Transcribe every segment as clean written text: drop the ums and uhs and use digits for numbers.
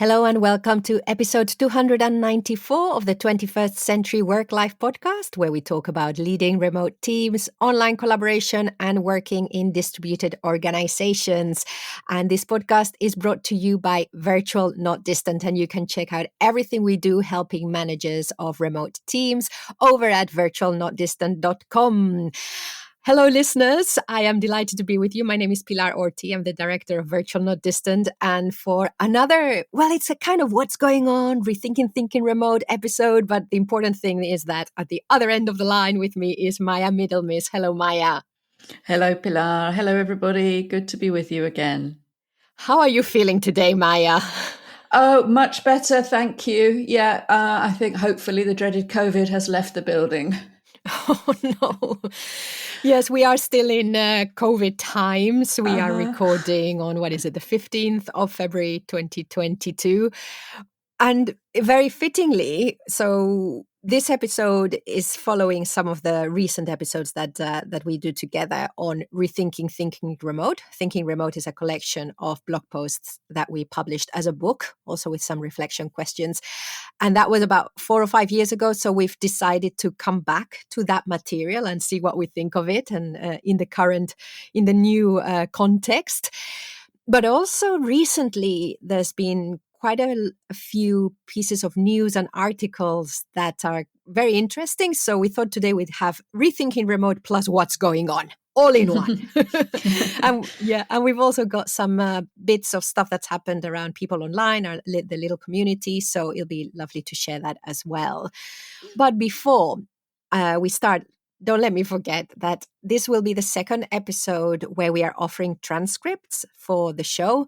Hello and welcome to episode 294 of the 21st Century Work-Life podcast, where we talk about leading remote teams, online collaboration, and working in distributed organizations. And this podcast is brought to you by Virtual Not Distant, and you can check out everything we do helping managers of remote teams over at virtualnotdistant.com. Hello, listeners. I am delighted to be with you. My name is Pilar Orti. I'm the director of Virtual Not Distant. And for another, it's a kind of what's going on, rethinking thinking remote episode. But the important thing is that at the other end of the line with me is Maya Middlemiss. Hello, Maya. Hello, Pilar. Hello, everybody. Good to be with you again. How are you feeling today, Maya? Oh, much better. Thank you. Yeah, I think hopefully the dreaded COVID has left the building. Oh, no. Yes, we are still in COVID times. We are recording on, the 15th of February, 2022. And very fittingly, so this episode is following some of the recent episodes that we do together on rethinking thinking remote. Thinking remote is a collection of blog posts that we published as a book, also with some reflection questions. And that was about 4 or 5 years ago. So we've decided to come back to that material and see what we think of it and in the new context. But also recently, there's been quite a few pieces of news and articles that are very interesting. So we thought today we'd have Rethinking Remote plus What's Going On, all in one. and we've also got some bits of stuff that's happened around people online, the little community. So it'll be lovely to share that as well. But before we start, don't let me forget that this will be the second episode where we are offering transcripts for the show.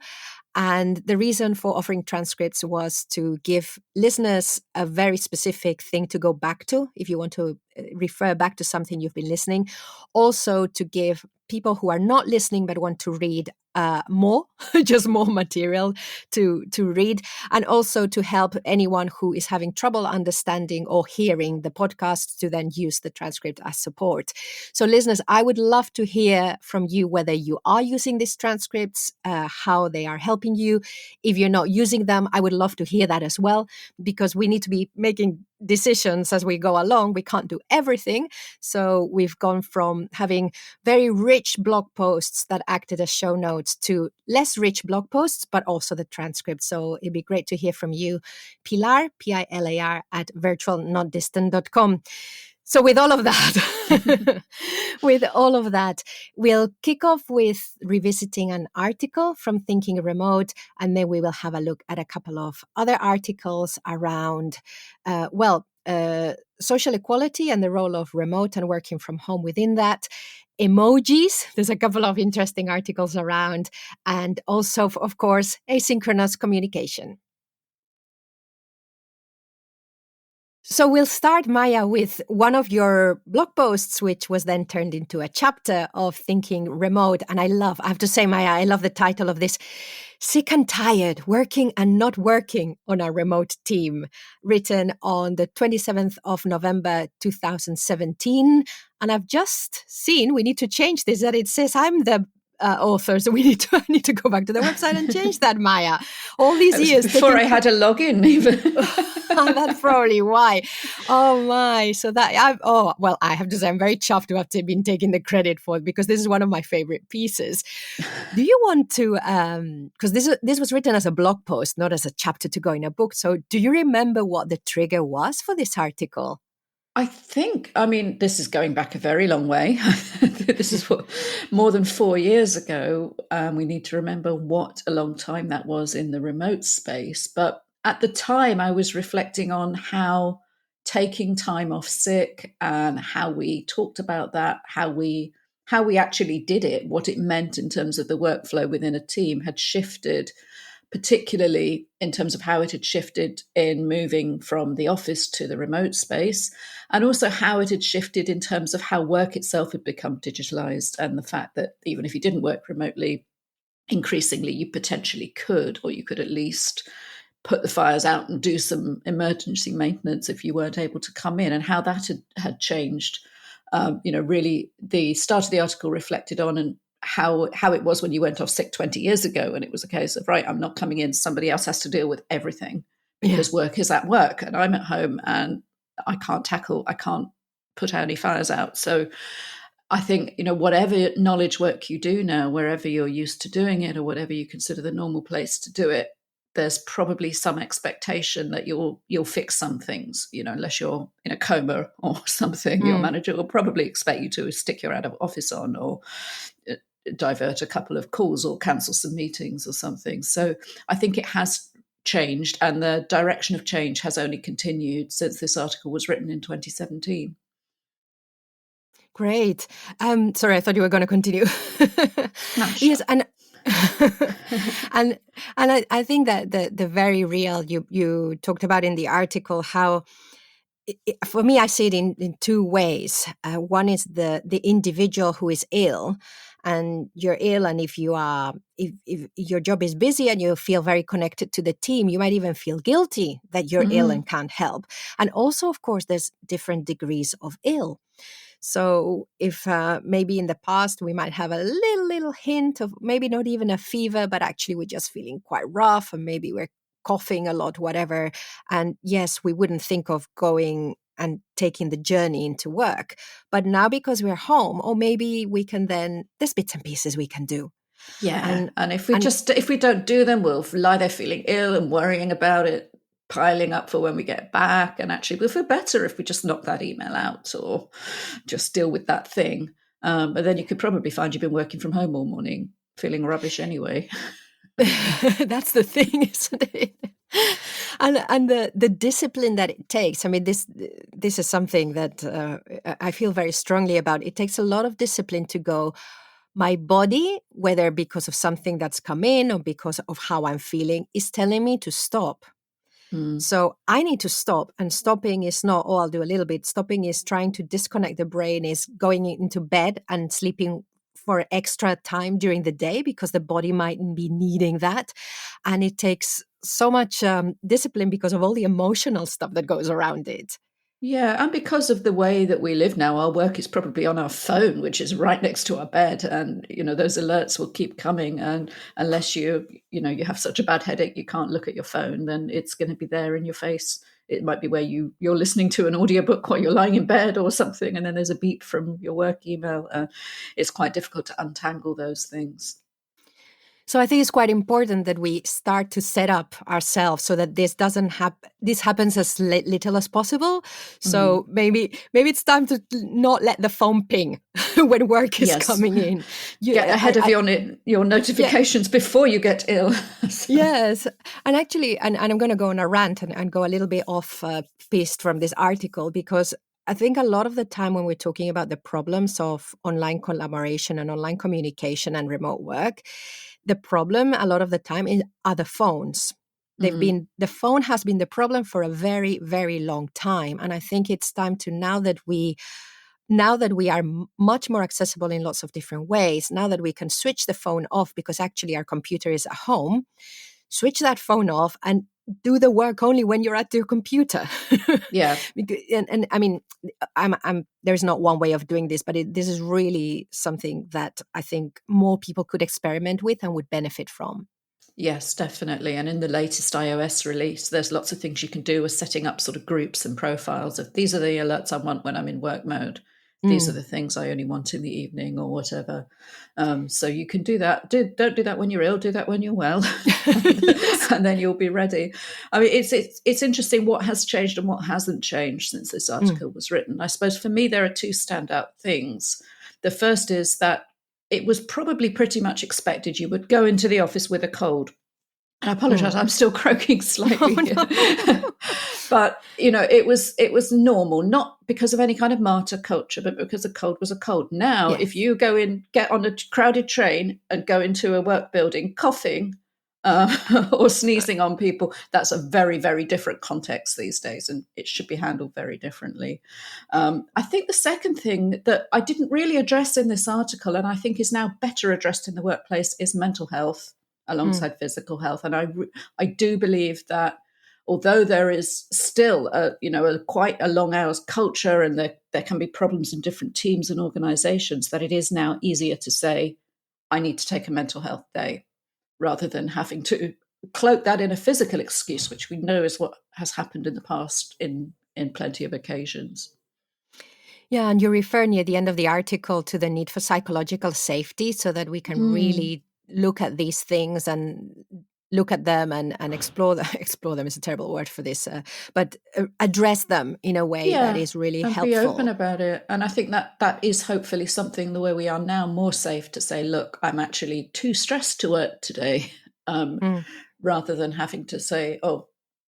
And the reason for offering transcripts was to give listeners a very specific thing to go back to if you want to refer back to something you've been listening. Also to give people who are not listening but want to read more, just more material to read, and also to help anyone who is having trouble understanding or hearing the podcast to then use the transcript as support. So listeners, I would love to hear from you whether you are using these transcripts, how they are helping you. If you're not using them, I would love to hear that as well, because we need to be making decisions as we go along. We can't do everything. So we've gone from having very rich blog posts that acted as show notes to less rich blog posts, but also the transcript. So it'd be great to hear from you, Pilar, Pilar, at virtualnotdistant.com. So with all of that, we'll kick off with revisiting an article from Thinking Remote, and then we will have a look at a couple of other articles around, social equality and the role of remote and working from home within that. Emojis, there's a couple of interesting articles around, and also, of course, asynchronous communication. So we'll start, Maya, with one of your blog posts, which was then turned into a chapter of Thinking Remote. And I have to say, Maya, I love the title of this, Sick and Tired, Working and Not Working on a Remote Team, written on the 27th of November, 2017. And I've just seen, we need to change this, that it says I'm the author, so I need to go back to the website and change that, Maya. All these years before I had a login, even. That's probably why. Oh my! So that I have to say I'm very chuffed to have been taking the credit for it, because this is one of my favorite pieces. Do you want to? Because this was written as a blog post, not as a chapter to go in a book. So do you remember what the trigger was for this article? This is going back a very long way. This is more than 4 years ago. We need to remember what a long time that was in the remote space. But at the time, I was reflecting on how taking time off sick and how we talked about that, how we actually did it, what it meant in terms of the workflow within a team had shifted, particularly in terms of how it had shifted in moving from the office to the remote space, and also how it had shifted in terms of how work itself had become digitalized, and the fact that even if you didn't work remotely, increasingly you potentially could, or you could at least put the fires out and do some emergency maintenance if you weren't able to come in, and how that had changed. Really, the start of the article reflected on and how it was when you went off sick 20 years ago, and it was a case of, right, I'm not coming in, somebody else has to deal with everything because work is at work and I'm at home and I can't put any fires out. So I think, whatever knowledge work you do now, wherever you're used to doing it or whatever you consider the normal place to do it, there's probably some expectation that you'll fix some things, unless you're in a coma or something. Your manager will probably expect you to stick your out of office on, or divert a couple of calls or cancel some meetings or something. So I think it has changed, and the direction of change has only continued since this article was written in 2017. Great. Sorry, I thought you were going to continue. No, yes, and and I think that the very real you talked about in the article, how for me, I see it in two ways. One is the individual who is ill, and you're ill, and if your job is busy and you feel very connected to the team, you might even feel guilty that you're ill and can't help. And also, of course, there's different degrees of ill. So if maybe in the past we might have a little hint of maybe not even a fever, but actually we're just feeling quite rough, and maybe we're coughing a lot, whatever. And yes, we wouldn't think of going and taking the journey into work. But now, because we're home, or maybe we can there's bits and pieces we can do. Yeah. And if we don't do them, we'll lie there feeling ill and worrying about it, piling up for when we get back. And actually we'll feel better if we just knock that email out or just deal with that thing. But then you could probably find you've been working from home all morning, feeling rubbish anyway. That's the thing, isn't it? And the discipline that it takes. I mean, this is something that I feel very strongly about. It takes a lot of discipline to go, my body, whether because of something that's come in or because of how I'm feeling, is telling me to stop. So I need to stop, and stopping is not, I'll do a little bit. Stopping is trying to disconnect the brain, is going into bed and sleeping for extra time during the day because the body might be needing that. And it takes so much discipline because of all the emotional stuff that goes around it. Yeah, and because of the way that we live now, our work is probably on our phone, which is right next to our bed, and those alerts will keep coming. And unless you have such a bad headache you can't look at your phone, then it's going to be there in your face. It might be where you're listening to an audiobook while you're lying in bed or something, and then there's a beep from your work email. It's quite difficult to untangle those things. So I think it's quite important that we start to set up ourselves so that this doesn't happen. This happens as little as possible. So maybe it's time to not let the phone ping when work is coming in. Get ahead of your notifications before you get ill. Yes, and actually, and I'm going to go on a rant and go a little bit off piste from this article, because I think a lot of the time when we're talking about the problems of online collaboration and online communication and remote work, the problem a lot of the time are the phones. The phone has been the problem for a very, very long time. And I think it's time to, now that we are much more accessible in lots of different ways, now that we can switch the phone off because actually our computer is at home, switch that phone off and do the work only when you're at your computer. Yeah. And I mean, there's not one way of doing this, but this is really something that I think more people could experiment with and would benefit from. Yes, definitely. And in the latest iOS release, there's lots of things you can do with setting up sort of groups and profiles of, these are the alerts I want when I'm in work mode. These are the things I only want in the evening or whatever. So you can do that. Don't do that when you're ill. Do that when you're well, and then you'll be ready. I mean, it's interesting what has changed and what hasn't changed since this article was written. I suppose for me, there are two standout things. The first is that it was probably pretty much expected you would go into the office with a cold. I apologize, I'm still croaking slightly here. But, it was normal, not because of any kind of martyr culture, but because a cold was a cold. Now, if you get on a crowded train and go into a work building coughing or sneezing on people, that's a very, very different context these days, and it should be handled very differently. I think the second thing that I didn't really address in this article, and I think is now better addressed in the workplace, is mental health alongside physical health. And I do believe that although there is still quite a long hours culture, and there can be problems in different teams and organizations, that it is now easier to say, I need to take a mental health day, rather than having to cloak that in a physical excuse, which we know is what has happened in the past in plenty of occasions. Yeah, and you refer near the end of the article to the need for psychological safety so that we can really look at these things and look at them and explore them. Explore them is a terrible word for this, but address them in a way that is really and helpful. be open about it. And I think that is hopefully something, the way we are now, more safe to say, look, I'm actually too stressed to work today, rather than having to say, oh,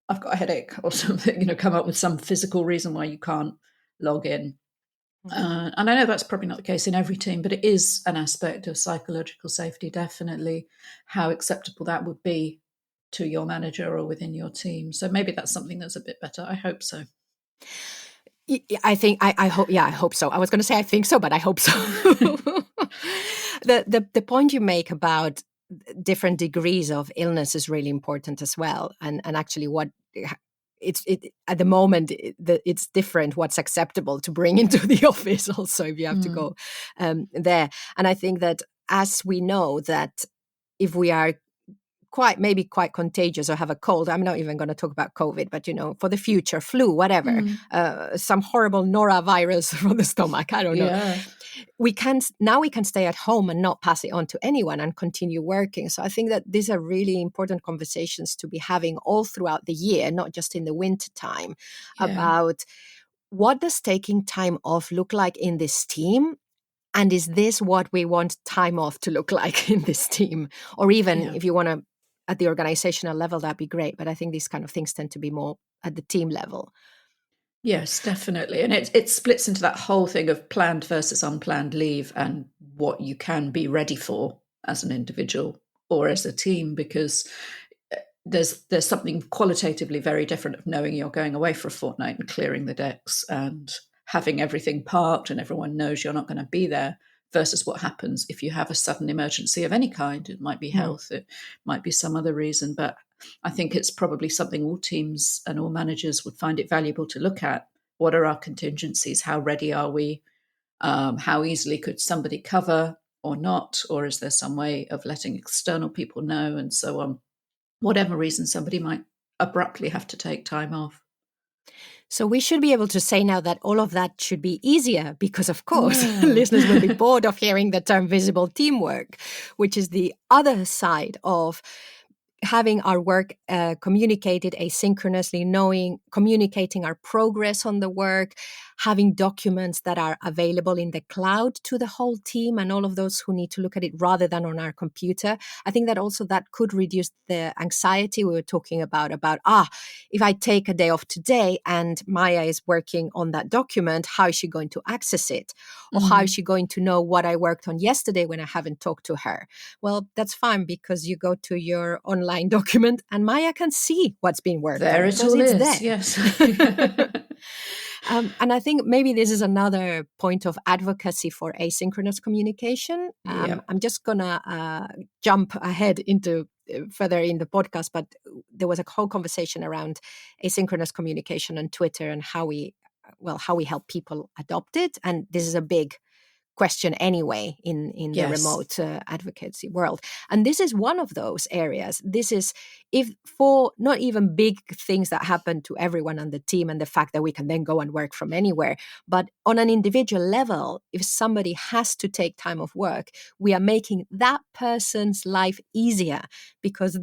I've got a headache or something, come up with some physical reason why you can't log in. And I know that's probably not the case in every team, but it is an aspect of psychological safety, definitely, how acceptable that would be to your manager or within your team. So maybe that's something that's a bit better. I hope so. I think I hope. Yeah, I hope so. I was going to say I think so, but I hope so. The point you make about different degrees of illness is really important as well, and actually what it's at the moment it's different what's acceptable to bring into the office. Also, if you have to go there, and I think that as we know that if we are maybe quite contagious or have a cold. I'm not even going to talk about COVID, but for the future, flu, whatever, some horrible norovirus from the stomach. I don't know. We can stay at home and not pass it on to anyone and continue working. So I think that these are really important conversations to be having all throughout the year, not just in the winter time, about what does taking time off look like in this team. And is this what we want time off to look like in this team? Or even if you want to, at the organizational level, that'd be great. But I think these kind of things tend to be more at the team level. Yes, definitely. And it splits into that whole thing of planned versus unplanned leave and what you can be ready for as an individual or as a team, because there's something qualitatively very different of knowing you're going away for a fortnight and clearing the decks and having everything parked and everyone knows you're not going to be there, versus what happens if you have a sudden emergency of any kind. It might be health, it might be some other reason, but I think it's probably something all teams and all managers would find it valuable to look at. What are our contingencies? How ready are we? How easily could somebody cover or not? Or is there some way of letting external people know, and so on? Whatever reason somebody might abruptly have to take time off. So we should be able to say now that all of that should be easier because, of course, listeners will be bored of hearing the term visible teamwork, which is the other side of having our work communicated asynchronously, communicating our progress on the work, having documents that are available in the cloud to the whole team and all of those who need to look at it rather than on our computer. I think that also that could reduce the anxiety we were talking about, if I take a day off today and Maya is working on that document, how is she going to access it? Or how is she going to know what I worked on yesterday when I haven't talked to her? Well, that's fine because you go to your online document and Maya can see what's been worked there on. it all is, there. yes. And I think maybe this is another point of advocacy for asynchronous communication. I'm just going to jump ahead into further in the podcast, but there was a whole conversation around asynchronous communication on Twitter and how we help people adopt it. And this is a big question anyway in the remote advocacy world. And this is one of those areas. This is if for not even big things that happen to everyone on the team and the fact that we can then go and work from anywhere, but on an individual level, if somebody has to take time off work, we are making that person's life easier because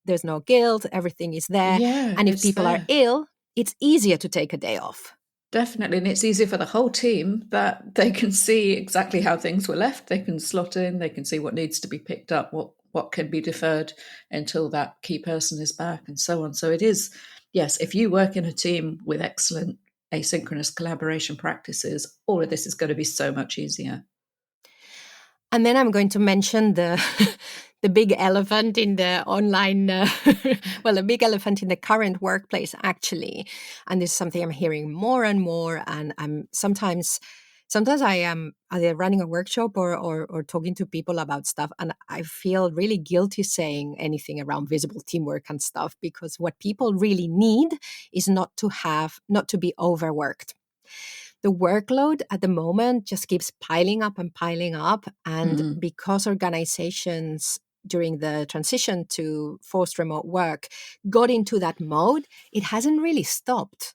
there's no guilt, everything is there. And if people are ill, it's easier to take a day off. Definitely. And it's easier for the whole team that they can see exactly how things were left. They can slot in, they can see what needs to be picked up, what can be deferred until that key person is back and so on. So it is, yes, if you work in a team with excellent asynchronous collaboration practices, all of this is going to be so much easier. And then I'm going to mention the big elephant in the online, a big elephant in the current workplace, actually. And this is something I'm hearing more and more. And I'm sometimes I am either running a workshop or talking to people about stuff. And I feel really guilty saying anything around visible teamwork and stuff, because what people really need is not to be overworked. the workload at the moment just keeps piling up and piling up. And because organizations during the transition to forced remote work got into that mode, it hasn't really stopped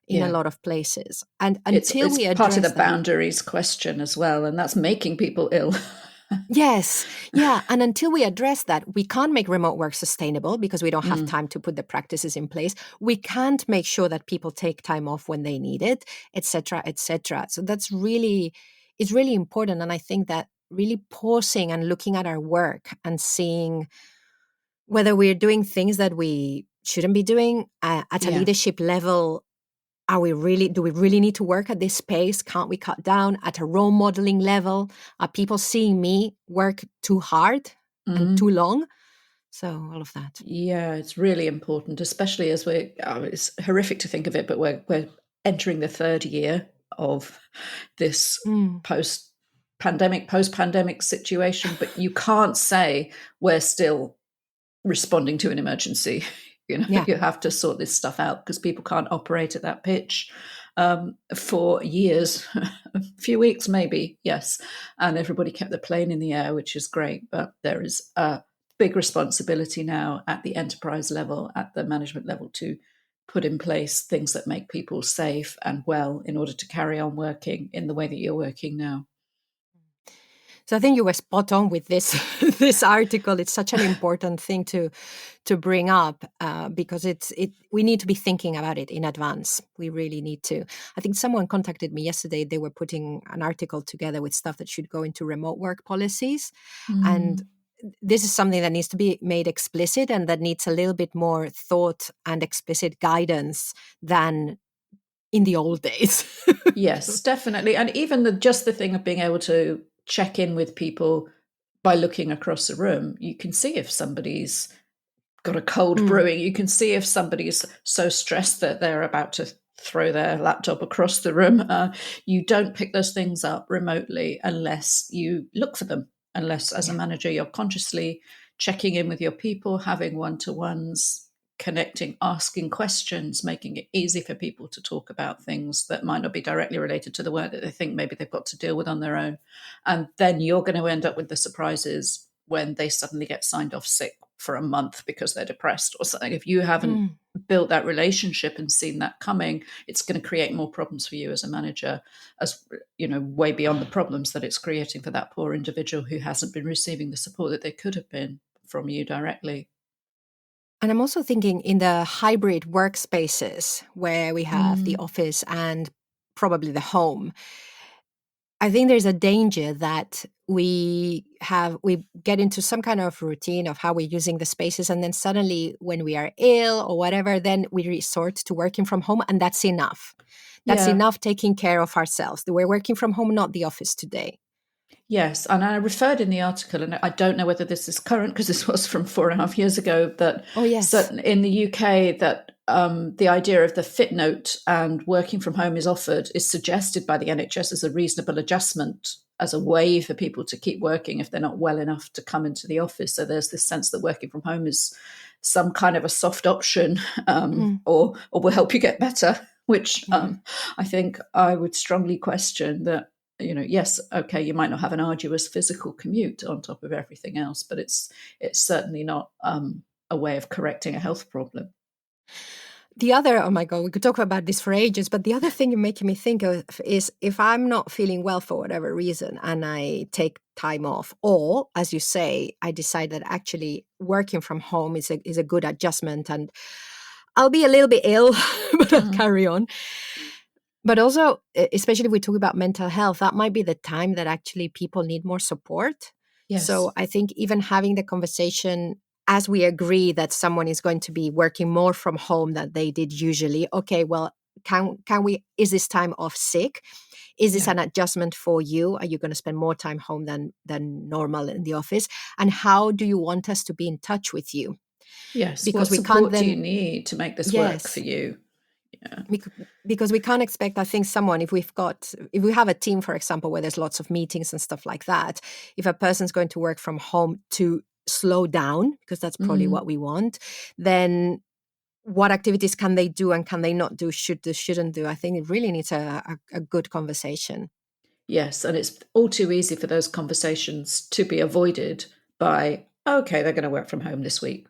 in a lot of places. And until it's we part of the address that. boundaries question as well, and that's making people ill. Yes. Yeah. And until we address that, we can't make remote work sustainable because we don't have time to put the practices in place. We can't make sure that people take time off when they need it, et cetera, et cetera. So it's really important. And I think that really pausing and looking at our work and seeing whether we're doing things that we shouldn't be doing at a leadership level. Do we really need to work at this pace? Can't we cut down at a role modeling level? Are people seeing me work too hard and too long? So all of that. Yeah, it's really important, especially as it's horrific to think of it, but we're entering the third year of this post-pandemic situation, but you can't say we're still responding to an emergency. You have to sort this stuff out because people can't operate at that pitch for years, a few weeks maybe, yes. And everybody kept the plane in the air, which is great. But there is a big responsibility now at the enterprise level, at the management level, to put in place things that make people safe and well in order to carry on working in the way that you're working now. So I think you were spot on with this this article. It's such an important thing to bring up because we need to be thinking about it in advance. We really need to. I think someone contacted me yesterday. They were putting an article together with stuff that should go into remote work policies, and this is something that needs to be made explicit and that needs a little bit more thought and explicit guidance than in the old days. Yes, definitely. And even just the thing of being able to check in with people by looking across the room, you can see if somebody's got a cold brewing. You can see if somebody's so stressed that they're about to throw their laptop across the room. You don't pick those things up remotely unless you look for them, unless as a manager you're consciously checking in with your people, having one-to-ones, connecting, asking questions, making it easy for people to talk about things that might not be directly related to the work that they think maybe they've got to deal with on their own. And then you're going to end up with the surprises when they suddenly get signed off sick for a month because they're depressed or something. If you haven't built that relationship and seen that coming, it's going to create more problems for you as a manager, as way beyond the problems that it's creating for that poor individual who hasn't been receiving the support that they could have been from you directly. And I'm also thinking in the hybrid workspaces where we have the office and probably the home. I think there's a danger that we get into some kind of routine of how we're using the spaces, and then suddenly when we are ill or whatever, then we resort to working from home, and that's enough. That's enough taking care of ourselves. We're working from home, not the office today. Yes, and I referred in the article, and I don't know whether this is current because this was from 4.5 years ago, that certain in the UK that the idea of the fit note and working from home is suggested by the NHS as a reasonable adjustment, as a way for people to keep working if they're not well enough to come into the office. So there's this sense that working from home is some kind of a soft option or will help you get better, which I think I would strongly question that. Yes, okay, you might not have an arduous physical commute on top of everything else, but it's certainly not a way of correcting a health problem. The other, oh my God, we could talk about this for ages, but the other thing you're making me think of is if I'm not feeling well for whatever reason and I take time off, or as you say, I decide that actually working from home is a good adjustment and I'll be a little bit ill, but I'll carry on. But also, especially if we talk about mental health, that might be the time that actually people need more support. Yes. So I think even having the conversation as we agree that someone is going to be working more from home than they did usually, okay, well, can we, is this time off sick? Is this an adjustment for you? Are you going to spend more time home than normal in the office? And how do you want us to be in touch with you? Yes, Because what support do you need to make this work for you? Because we can't expect, I think, someone, if we have a team, for example, where there's lots of meetings and stuff like that, if a person's going to work from home to slow down, because that's probably what we want, then what activities can they do and can they not do, shouldn't do. I think it really needs a good conversation. Yes, and it's all too easy for those conversations to be avoided by, okay, they're going to work from home this week.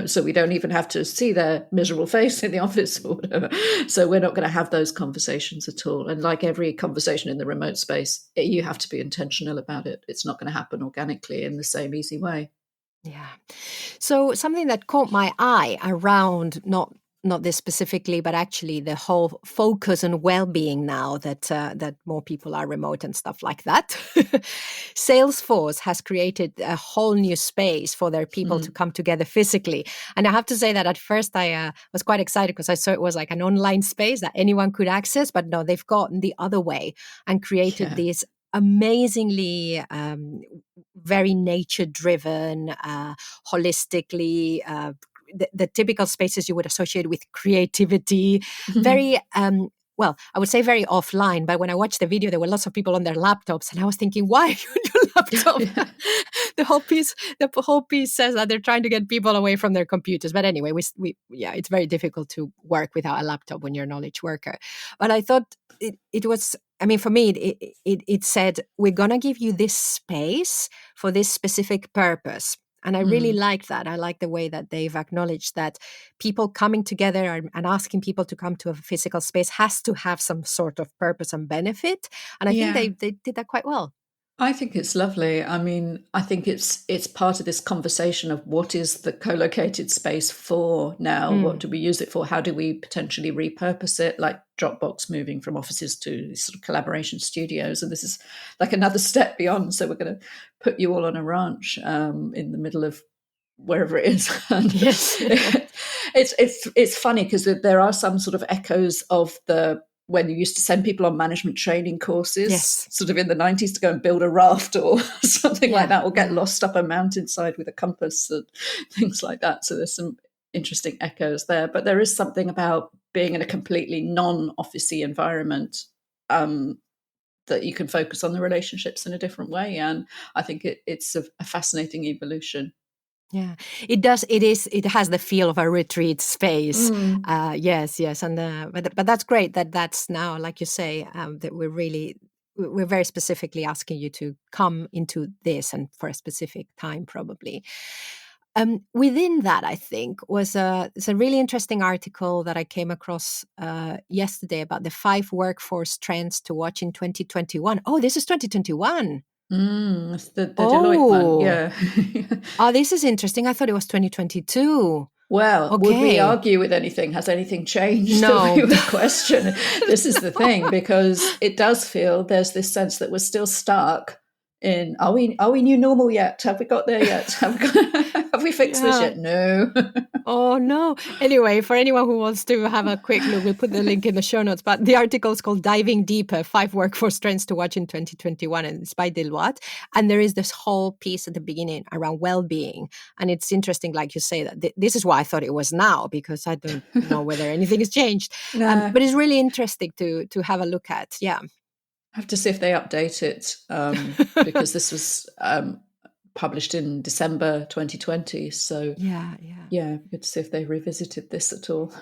So we don't even have to see their miserable face in the office or whatever. So we're not going to have those conversations at all. And like every conversation in the remote space, you have to be intentional about it. It's not going to happen organically in the same easy way. Yeah. So something that caught my eye around not this specifically, but actually the whole focus on well-being now that more people are remote and stuff like that. Salesforce has created a whole new space for their people to come together physically. And I have to say that at first I was quite excited because I saw it was like an online space that anyone could access, but no, they've gotten the other way and created these amazingly very nature-driven, holistically, the typical spaces you would associate with creativity, very well, I would say very offline, but when I watched the video, there were lots of people on their laptops, and I was thinking, why on your laptop? The whole piece says that they're trying to get people away from their computers. But anyway, it's very difficult to work without a laptop when you're a knowledge worker. But I thought it was. I mean, for me, it said, we're going to give you this space for this specific purpose. And I really like that. I like the way that they've acknowledged that people coming together and asking people to come to a physical space has to have some sort of purpose and benefit. And I think they did that quite well. I think it's lovely. I mean, I think it's part of this conversation of what is the co-located space for now? What do we use it for? How do we potentially repurpose it? Like Dropbox moving from offices to sort of collaboration studios. And this is like another step beyond. So we're going to put you all on a ranch in the middle of wherever it is. And yes. it's funny because there are some sort of echoes of when you used to send people on management training courses, sort of in the 90s, to go and build a raft or something like that, or get lost up a mountainside with a compass and things like that. So there's some interesting echoes there. But there is something about being in a completely non-officey environment that you can focus on the relationships in a different way. And I think it's a fascinating evolution. Yeah, it does. It has the feel of a retreat space. Yes. And but that's great that's now, like you say, that we're very specifically asking you to come into this and for a specific time, probably. Within that, I think it's a really interesting article that I came across yesterday about the 5 workforce trends to watch in 2021. Oh, this is 2021. It's the Deloitte one, yeah. Oh, this is interesting. I thought it was 2022. Well, would we argue with anything? Has anything changed? No. That we would question. This is the thing, because it does feel there's this sense that we're still stuck in, are we new normal yet? Have we got there yet? Have we fixed this yet? No. Oh, no. Anyway, for anyone who wants to have a quick look, we'll put the link in the show notes. But the article is called Diving Deeper, 5 Workforce Trends to Watch in 2021, and it's by Deloitte. And there is this whole piece at the beginning around well-being. And it's interesting, like you say, that this is why I thought it was now, because I don't know whether anything has changed. No. But it's really interesting to have a look at. Yeah. I have to see if they update it, because this was published in December 2020. So yeah, good to see if they revisited this at all.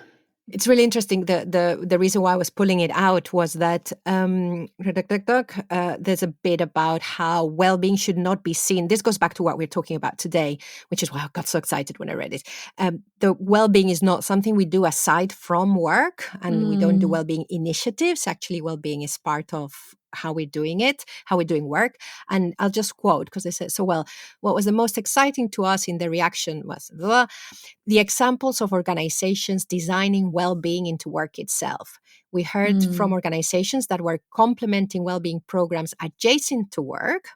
It's really interesting. The reason why I was pulling it out was that there's a bit about how well-being should not be seen. This goes back to what we're talking about today, which is why I got so excited when I read it. The well-being is not something we do aside from work, and we don't do well-being initiatives. Actually, well-being is part of how we're doing it, how we're doing work. And I'll just quote, because they said, what was the most exciting to us in the reaction was the examples of organizations designing well-being into work itself. We heard from organizations that were complementing well-being programs adjacent to work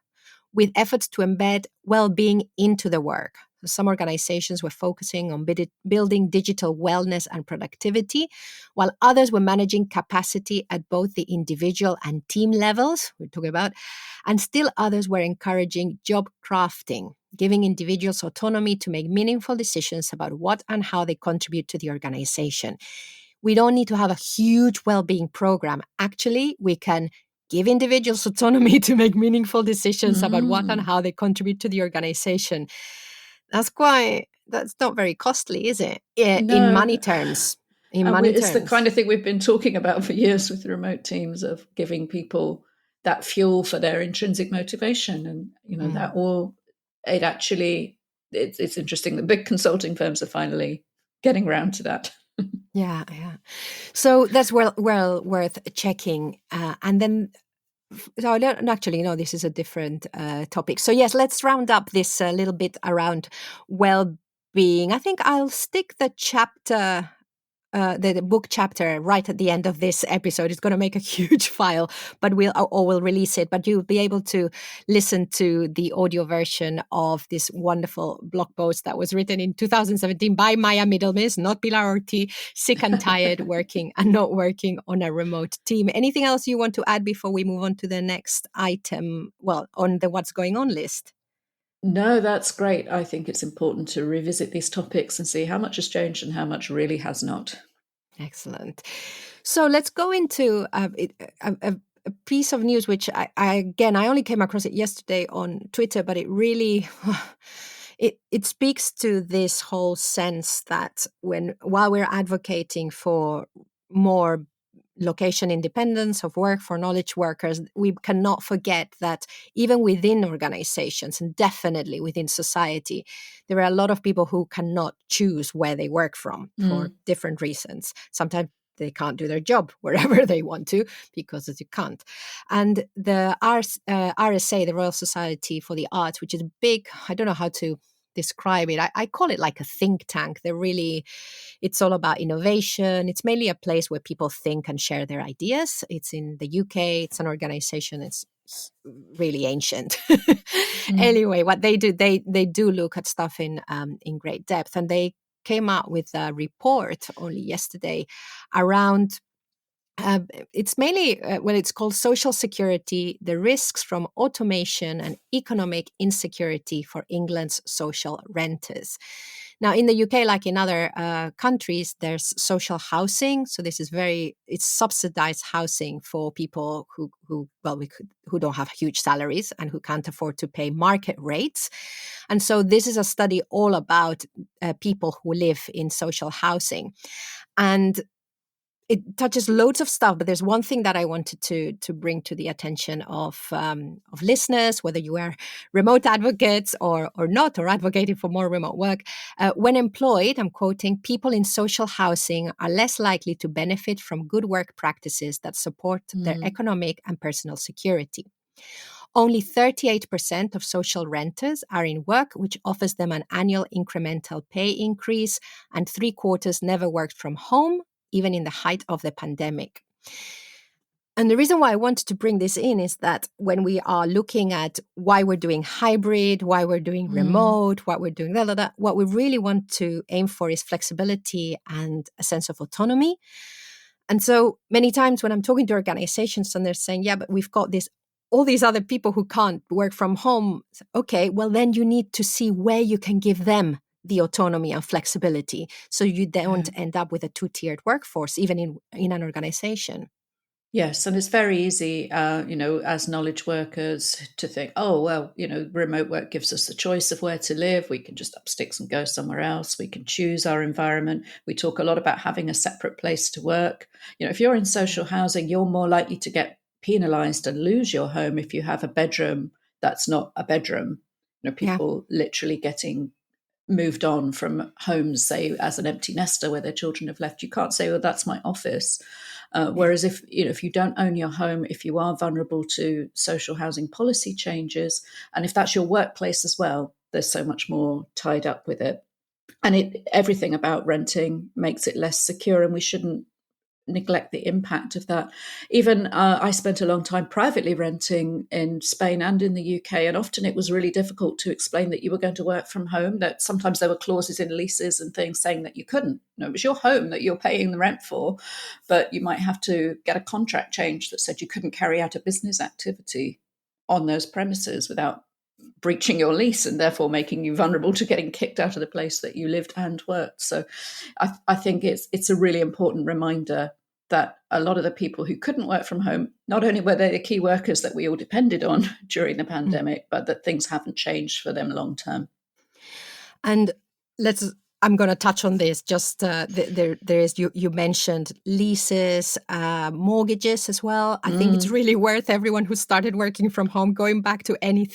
with efforts to embed well-being into the work. Some organizations were focusing on building digital wellness and productivity, while others were managing capacity at both the individual and team levels, we're talking about, and still others were encouraging job crafting, giving individuals autonomy to make meaningful decisions about what and how they contribute to the organization. We don't need to have a huge well-being program. Actually, we can give individuals autonomy to make meaningful decisions about what and how they contribute to the organization. That's quite that's not very costly, is it? In money No. terms. It's the kind of thing we've been talking about for years with remote teams, of giving people that fuel for their intrinsic motivation. And, that all, it's interesting that big consulting firms are finally getting around to that. Yeah. So that's well worth checking. And then, so actually, no, this is a different topic. So yes, let's round up this a little bit around well-being. I think I'll stick the chapter. The book chapter right at the end of this episode. It's going to make a huge file, but we'll release it. But you'll be able to listen to the audio version of this wonderful blog post that was written in 2017 by Maya Middlemiss, not Pilar Ortiz, sick and tired, working and not working on a remote team. Anything else you want to add before we move on to the next item? Well, on the what's going on list. No, that's great. I think it's important to revisit these topics and see how much has changed and how much really has not. Excellent. So let's go into a piece of news, which I only came across it yesterday on Twitter, but it really it speaks to this whole sense that while we're advocating for more location independence of work for knowledge workers, we cannot forget that even within organizations and definitely within society, there are a lot of people who cannot choose where they work from for different reasons. Sometimes they can't do their job wherever they want to because you can't. And the RSA, the Royal Society for the Arts, which is big, I don't know how to describe it. I call it like a think tank. It's all about innovation. It's mainly a place where people think and share their ideas. It's in the UK. It's an organization. It's really ancient. Anyway, what they do, they do look at stuff in great depth, and they came out with a report only yesterday around. It's mainly, it's called Social Security, the Risks from Automation and Economic Insecurity for England's Social Renters. Now, in the UK, like in other countries, there's social housing. So this is it's subsidized housing for people who don't have huge salaries and who can't afford to pay market rates. And so this is a study all about people who live in social housing. And it touches loads of stuff, but there's one thing that I wanted to bring to the attention of listeners, whether you are remote advocates or not, or advocating for more remote work. When employed, I'm quoting, people in social housing are less likely to benefit from good work practices that support their economic and personal security. Only 38% of social renters are in work, which offers them an annual incremental pay increase, and 3/4 never worked from home, even in the height of the pandemic. And the reason why I wanted to bring this in is that when we are looking at why we're doing hybrid, why we're doing remote, what we're doing, what we really want to aim for is flexibility and a sense of autonomy. And so many times when I'm talking to organizations and they're saying, yeah, but we've got all these other people who can't work from home. Okay, well, then you need to see where you can give them the autonomy and flexibility, so you don't end up with a two-tiered workforce, even in an organization. Yes, and it's very easy, as knowledge workers to think, oh, well, remote work gives us the choice of where to live. We can just up sticks and go somewhere else. We can choose our environment. We talk a lot about having a separate place to work. If you're in social housing, you're more likely to get penalized and lose your home if you have a bedroom that's not a bedroom. People literally getting moved on from homes, say, as an empty nester where their children have left. You can't say, well, that's my office. Whereas if you don't own your home, if you are vulnerable to social housing policy changes, and if that's your workplace as well, there's so much more tied up with it. And everything about renting makes it less secure, and we shouldn't neglect the impact of that. Even I spent a long time privately renting in Spain and in the UK, and often it was really difficult to explain that you were going to work from home, that sometimes there were clauses in leases and things saying that you couldn't. It was your home that you're paying the rent for, but you might have to get a contract change that said you couldn't carry out a business activity on those premises without breaching your lease and therefore making you vulnerable to getting kicked out of the place that you lived and worked. So I think it's a really important reminder that a lot of the people who couldn't work from home, not only were they the key workers that we all depended on during the pandemic, but that things haven't changed for them long term. And I'm going to touch on this. Just there is you mentioned leases, mortgages as well. I think it's really worth everyone who started working from home going back to any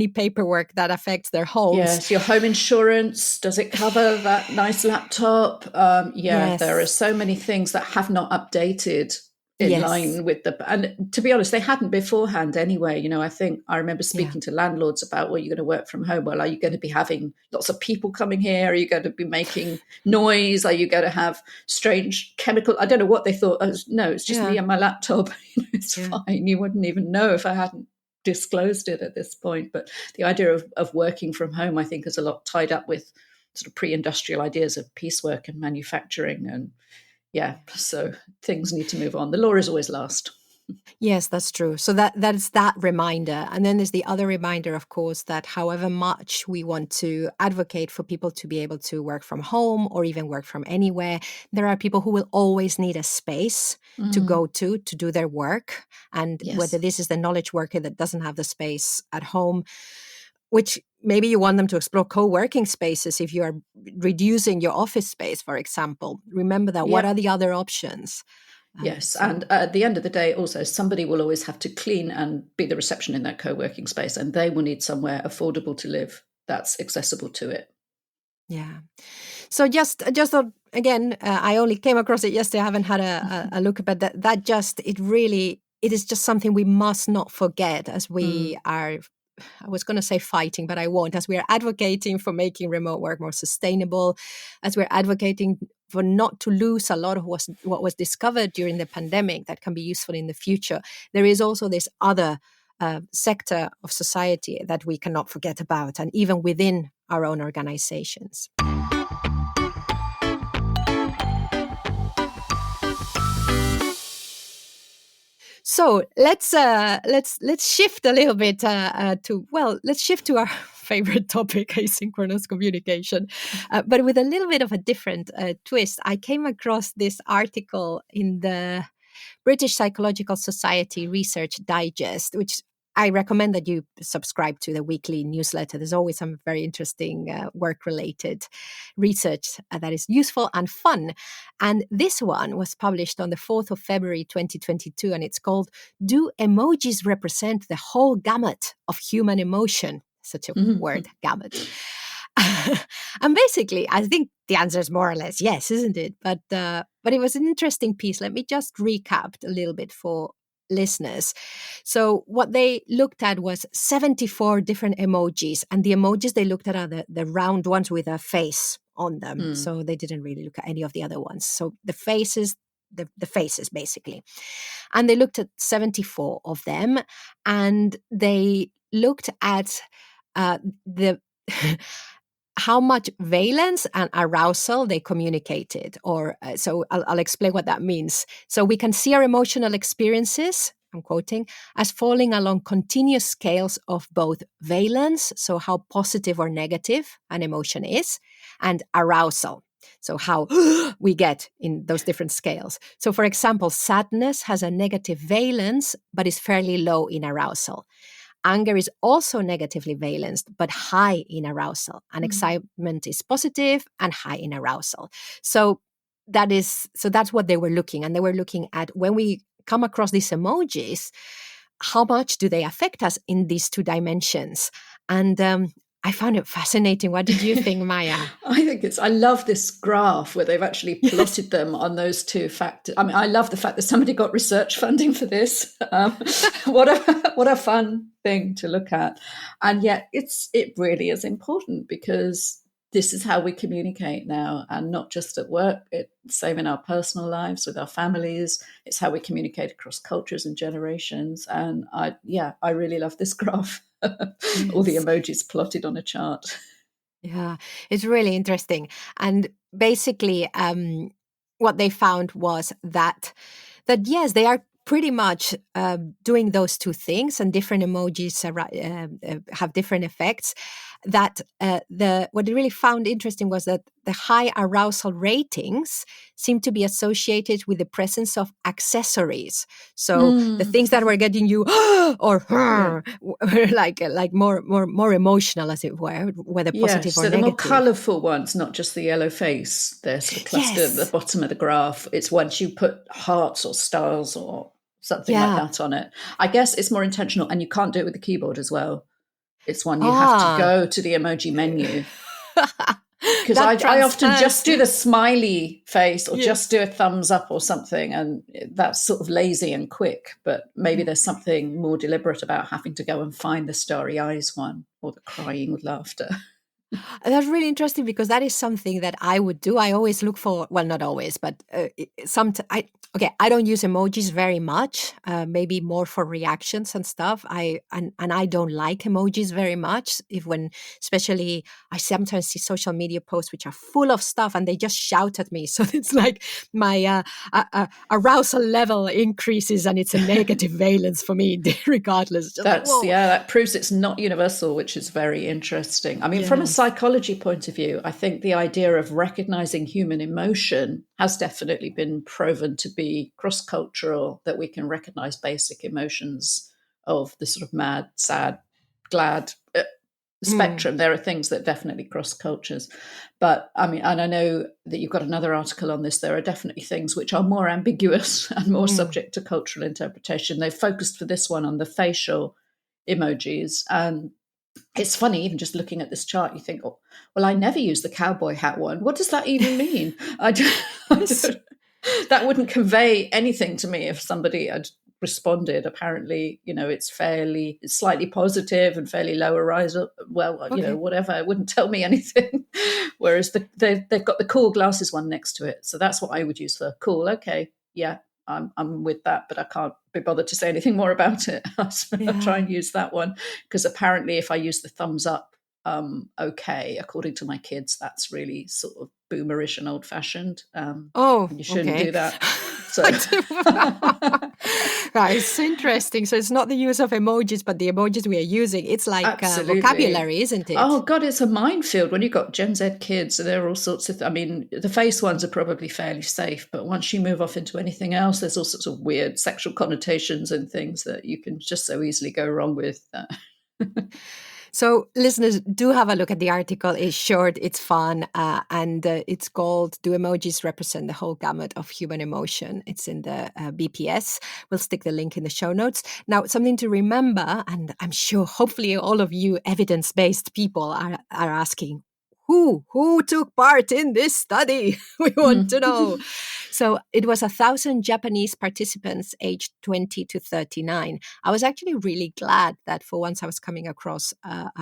paperwork that affects their homes. Yes, your home insurance, does it cover that nice laptop? Yes. There are so many things that have not updated in line with and to be honest, they hadn't beforehand anyway. I remember speaking to landlords about, well, you're going to work from home. Well, are you going to be having lots of people coming here? Are you going to be making noise? Are you going to have strange chemical? I don't know what they thought. No, it's just me and my laptop. It's fine. You wouldn't even know if I hadn't disclosed it at this point. But the idea of working from home, I think, is a lot tied up with sort of pre-industrial ideas of piecework and manufacturing, and so things need to move on. The law is always last. Yes, that's true. So that's that reminder. And then there's the other reminder, of course, that however much we want to advocate for people to be able to work from home or even work from anywhere, there are people who will always need a space to go to do their work. And whether this is the knowledge worker that doesn't have the space at home, which maybe you want them to explore co-working spaces if you are reducing your office space, for example. Remember that. What are the other options? Yes, and at the end of the day, also, somebody will always have to clean and be the reception in that co-working space, and they will need somewhere affordable to live that's accessible to it. Yeah. So just again, I only came across it yesterday. I haven't had a look, but it is just something we must not forget as we are. I was going to say fighting, but I won't. As we are advocating for making remote work more sustainable, as we're advocating for not to lose a lot of what was discovered during the pandemic that can be useful in the future, there is also this other sector of society that we cannot forget about, and even within our own organizations. So let's shift a little bit let's shift to our favorite topic, asynchronous communication, but with a little bit of a different twist. I came across this article in the British Psychological Society Research Digest, which I recommend that you subscribe to the weekly newsletter. There's always some very interesting work-related research that is useful and fun. And this one was published on the 4th of February, 2022, and it's called "Do Emojis Represent the Whole Gamut of Human Emotion?" Such a word, gamut. And basically, I think the answer is more or less yes, isn't it? But it was an interesting piece. Let me just recap a little bit for listeners. So what they looked at was 74 different emojis, and the emojis they looked at are the round ones with a face on them. So they didn't really look at any of the other ones. So the faces, the faces basically. And they looked at 74 of them, and they looked at the how much valence and arousal they communicated. So I'll explain what that means. So we can see our emotional experiences, I'm quoting, as falling along continuous scales of both valence, so how positive or negative an emotion is, and arousal, so how we get in those different scales. So for example, sadness has a negative valence, but is fairly low in arousal. Anger is also negatively valenced, but high in arousal. And excitement is positive and high in arousal. So that's what they were looking. And they were looking at, when we come across these emojis, how much do they affect us in these two dimensions? And I found it fascinating. What did you think, Maya? I love this graph where they've actually plotted them on those two factors. I mean, I love the fact that somebody got research funding for this. What a fun thing to look at. And yet it really is important, because this is how we communicate now, and not just at work. It's same in our personal lives with our families. It's how we communicate across cultures and generations. And I really love this graph. All the emojis plotted on a chart. Yeah, it's really interesting. And basically, what they found was that yes, they are pretty much doing those two things, and different emojis have different effects. that what I really found interesting was that the high arousal ratings seem to be associated with the presence of accessories. So the things that were getting you or were like more emotional, as it were, whether positive or So the more negative. colourful ones, not just the yellow face, they're sort of clustered at the bottom of the graph. It's once you put hearts or stars or something like that on it. I guess it's more intentional, and you can't do it with the keyboard as well. It's one you have to go to the emoji menu. Because I often just do the smiley face or just do a thumbs up or something, and that's sort of lazy and quick. But maybe there's something more deliberate about having to go and find the starry eyes one or the crying with laughter. That's really interesting, because that is something that I would do. I always look for, well, not always, but I don't use emojis very much, maybe more for reactions and stuff. And I don't like emojis very much, especially I sometimes see social media posts which are full of stuff and they just shout at me. So it's like my arousal level increases, and it's a negative valence for me regardless. That proves it's not universal, which is very interesting. I mean, from a psychology point of view, I think the idea of recognizing human emotion has definitely been proven to be cross-cultural, that we can recognize basic emotions of the sort of mad, sad, glad spectrum. There are things that definitely cross cultures. But I mean, and I know that you've got another article on this. There are definitely things which are more ambiguous and more subject to cultural interpretation. They focused for this one on the facial emojis. And it's funny, even just looking at this chart, you think, oh, well, I never use the cowboy hat one. What does that even mean? That wouldn't convey anything to me if somebody had responded. Apparently, it's slightly positive and fairly low arousal. Well, whatever. It wouldn't tell me anything. Whereas they've got the cool glasses one next to it. So that's what I would use for cool. Okay, yeah, I'm with that, but I can't be bothered to say anything more about it. I'll try and use that one, because apparently if I use the thumbs up, okay, according to my kids, that's really sort of boomerish and old-fashioned. You shouldn't do that. So right, it's interesting. So it's not the use of emojis, but the emojis we are using. It's like vocabulary, isn't it? Oh God, it's a minefield when you've got Gen Z kids. There are all sorts of. I mean, the face ones are probably fairly safe, but once you move off into anything else, there's all sorts of weird sexual connotations and things that you can just so easily go wrong with. So listeners, do have a look at the article. It's short, it's fun, and it's called "Do Emojis Represent the Whole Gamut of Human Emotion?" It's in the BPS. We'll stick the link in the show notes. Now, something to remember, and I'm sure hopefully all of you evidence-based people are asking, who took part in this study? We want to know. So it was 1,000 Japanese participants aged 20 to 39. I was actually really glad that for once I was coming across a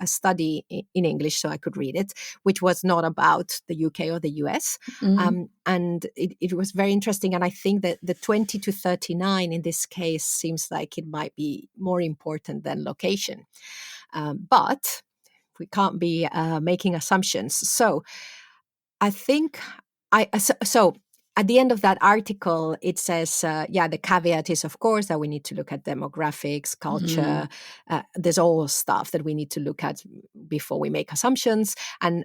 study in English so I could read it, which was not about the UK or the US. And it was very interesting. And I think that the 20 to 39 in this case seems like it might be more important than location. But we can't be making assumptions. So I think so at the end of that article, it says, the caveat is, of course, that we need to look at demographics, culture. There's all stuff that we need to look at before we make assumptions. And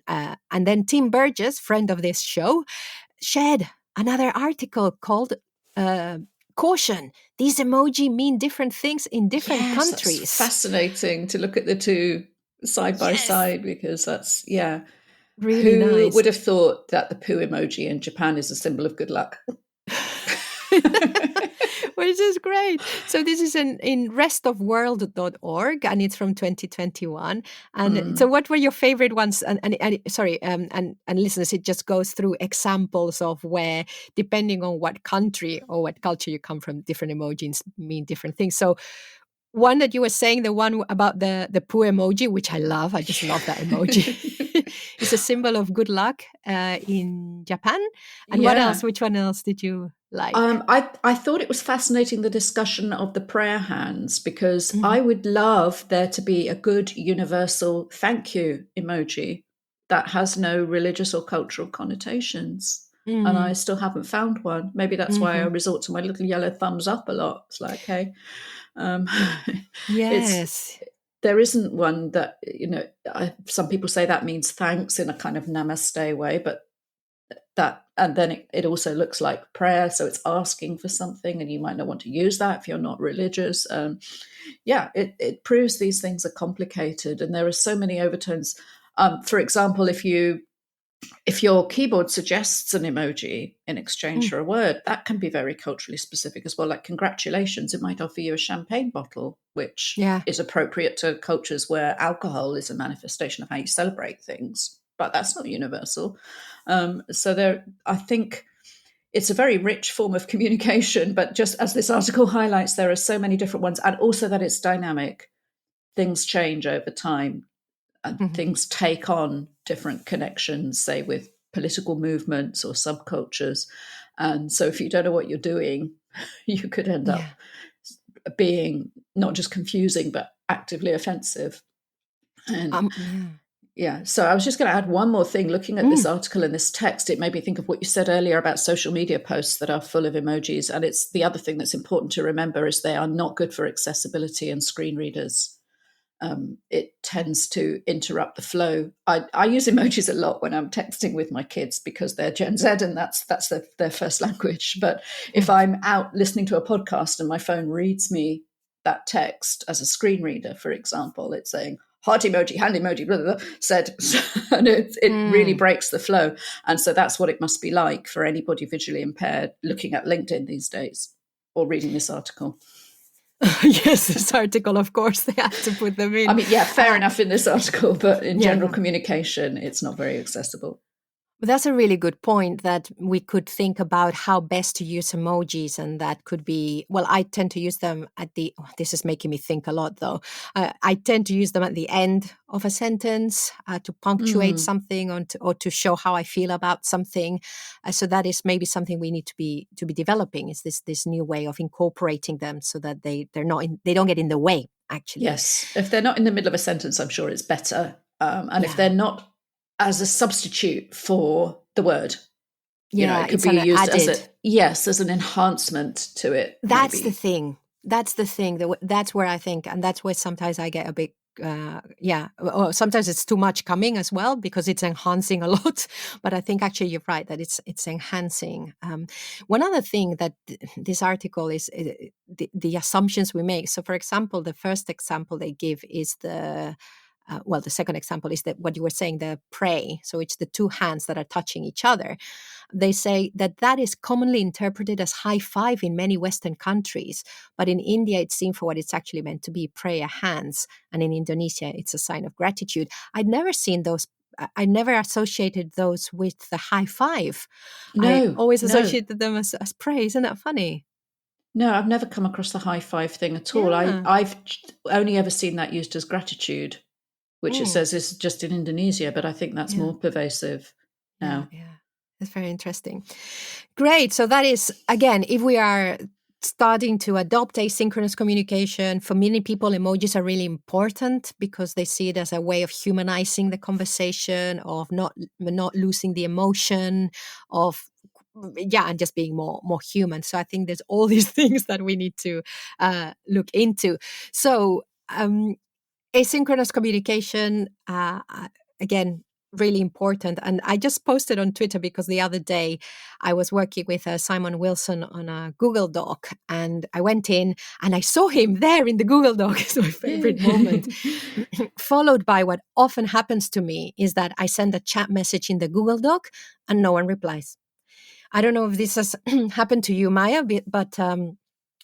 then Tim Burgess, friend of this show, shared another article called Caution. These emoji mean different things in different countries. That's fascinating to look at the two side by side, because that's really nice. Who would have thought that the poo emoji in Japan is a symbol of good luck? Which is great. So this is in restofworld.org, and it's from 2021. And so what were your favorite ones? And listeners, it just goes through examples of where, depending on what country or what culture you come from, different emojis mean different things. So one that you were saying, the one about the poo emoji, which I love. I just love that emoji. It's a symbol of good luck in Japan. And what else? Which one else did you like? I thought it was fascinating, the discussion of the prayer hands, because I would love there to be a good universal thank you emoji that has no religious or cultural connotations. And I still haven't found one. Maybe that's why I resort to my little yellow thumbs up a lot. It's like, hey, yes. there isn't one that, some people say that means thanks in a kind of namaste way, but and then it also looks like prayer. So it's asking for something, and you might not want to use that if you're not religious. It proves these things are complicated, and there are so many overtones. For example, if your keyboard suggests an emoji in exchange for a word, that can be very culturally specific as well. Like congratulations, it might offer you a champagne bottle, which is appropriate to cultures where alcohol is a manifestation of how you celebrate things, but that's not universal. I think it's a very rich form of communication, but just as this article highlights, there are so many different ones, and also that it's dynamic. Things change over time. And things take on different connections, say with political movements or subcultures. And so if you don't know what you're doing, you could end up being not just confusing, but actively offensive. And so I was just going to add one more thing. Looking at this article and this text, it made me think of what you said earlier about social media posts that are full of emojis. And it's the other thing that's important to remember is they are not good for accessibility and screen readers. It tends to interrupt the flow. I use emojis a lot when I'm texting with my kids because they're Gen Z and that's their first language. But if I'm out listening to a podcast and my phone reads me that text as a screen reader, for example, it's saying heart emoji, hand emoji, blah, blah, blah, said, and it really breaks the flow. And so that's what it must be like for anybody visually impaired looking at LinkedIn these days or reading this article. Yes, this article, of course, they have to put them in. I mean, fair enough in this article, but in general communication, it's not very accessible. But that's a really good point that we could think about how best to use emojis. And that could be, well, I tend to use them this is making me think a lot though. I tend to use them at the end of a sentence to punctuate something or to show how I feel about something. So that is maybe something we need to be developing is this new way of incorporating them so that they don't get in the way, actually. Yes. If they're not in the middle of a sentence, I'm sure it's better. If they're not as a substitute for the word. It could be used as an enhancement to it. That's maybe. That's the thing. That's where I think, and that's where sometimes I get a bit, sometimes it's too much coming as well because it's enhancing a lot. But I think actually you're right that it's enhancing. One other thing that this article is the assumptions we make. So for example, the first example they give is the second example is what you were saying, the pray. So it's the two hands that are touching each other. They say that is commonly interpreted as high five in many Western countries. But in India, it's seen for what it's actually meant to be, prayer hands. And in Indonesia, it's a sign of gratitude. I'd never seen those. I never associated those with the high five. I always associated them as pray. Isn't that funny? No, I've never come across the high five thing at all. I've only ever seen that used as gratitude, which it says is just in Indonesia, but I think that's more pervasive now. Yeah, that's very interesting. Great. So that is, again, if we are starting to adopt asynchronous communication, for many people, emojis are really important because they see it as a way of humanizing the conversation, of not losing the emotion, and just being more human. So I think there's all these things that we need to look into. So, asynchronous communication, again, really important. And I just posted on Twitter because the other day I was working with Simon Wilson on a Google Doc and I went in and I saw him there in the Google Doc. It's my favorite moment. Followed by what often happens to me is that I send a chat message in the Google Doc and no one replies. I don't know if this has happened to you, Maya, but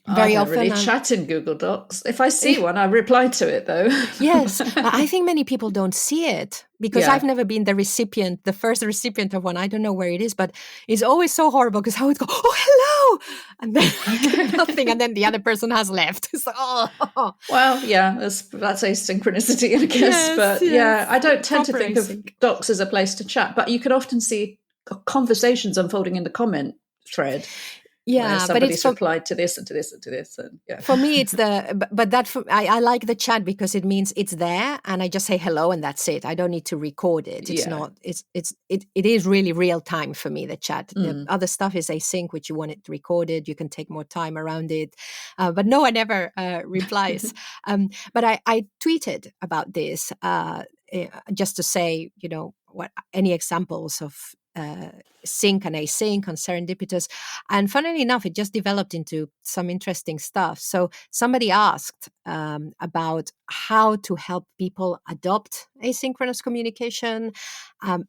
very I don't often really chat in Google Docs. If I see one, I reply to it though. Yes, I think many people don't see it because I've never been the first recipient of one. I don't know where it is, but it's always so horrible because I would go, "Oh, hello," and then I get nothing, and then the other person has left. It's like, oh. Well, that's asynchronicity, I guess. But I don't tend to think of Docs as a place to chat. But you can often see conversations unfolding in the comment thread. where Yeah, but it's somebody's replied to this and to this and to this. And yeah. for me, it's but that I like the chat because it means it's there, and I just say hello and that's it. I don't need to record it. It's Yeah. not. It is really real time for me. The chat. The Mm. other stuff is async, which you want it recorded. You can take more time around it. But no one ever replies. But I tweeted about this just to say, what any examples of sync and async and serendipitous. And funnily enough, it just developed into some interesting stuff. So somebody asked about how to help people adopt asynchronous communication,